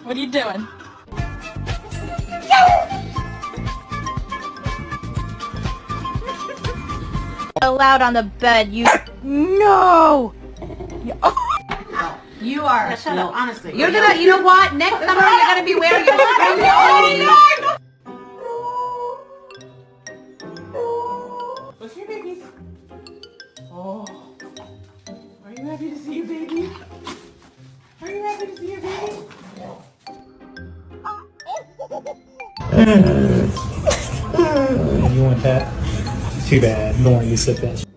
What are you doing? Allowed on the bed, you. No! You are. Yeah, shut up, honestly. You're gonna, you know what? Next summer you're gonna be wearing your spring What's your baby? Oh. Are you happy to see your baby? Are you happy to see your baby? You want that? Too bad. Don't want you to sit that.